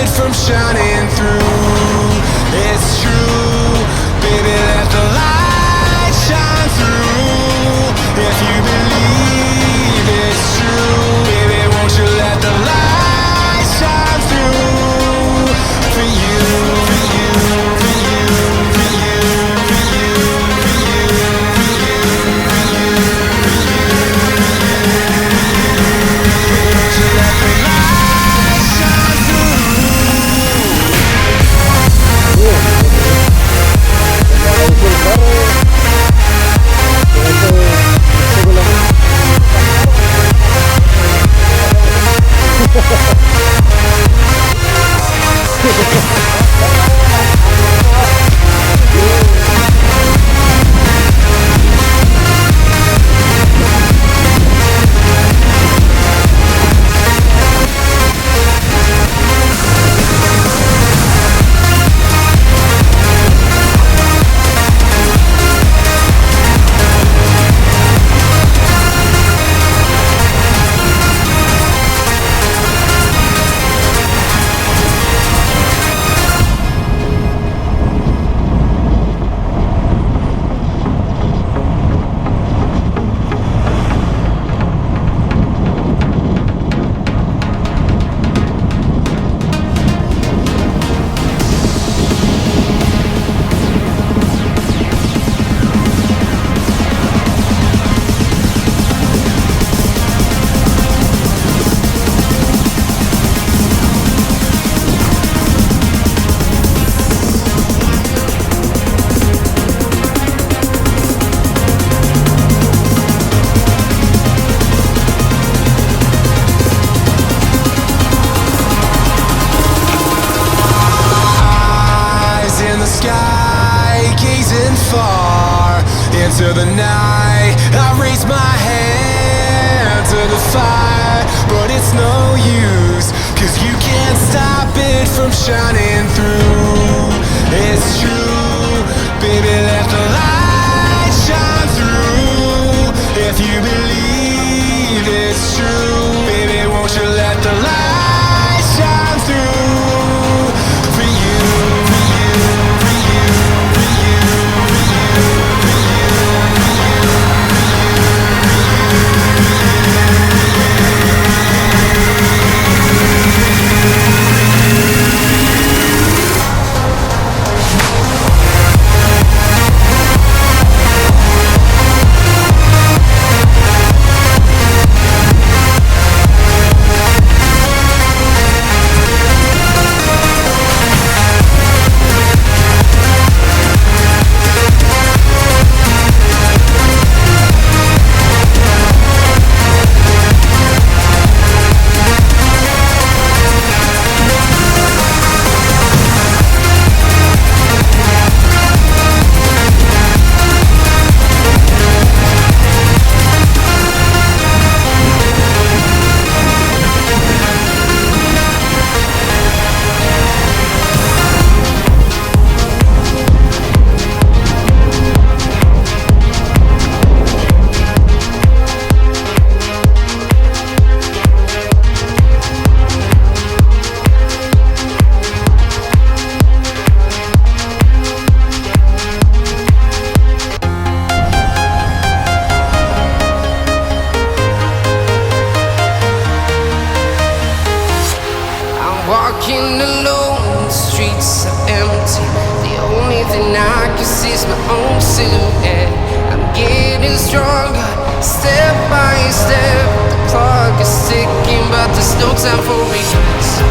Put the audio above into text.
it from shining through. It's true, baby, let the light shine through. If you believe it's true, baby, won't you let the light shine through? For you, for you, for you, for you, for you, for you, for you, for you, for you. Won't you let the light shine into the night. I raise my hand to the fire, but it's no use, 'cause you can't stop it from shining through. It's true, baby, let the light shine through. If you believe it's true, baby, won't you let the light shine through? For you, for you, for you, for you, for you, for you, for you, walking alone, the streets are empty. The only thing I can see is my own silhouette. I'm getting stronger, step by step. The clock is ticking, but there's no time for regrets.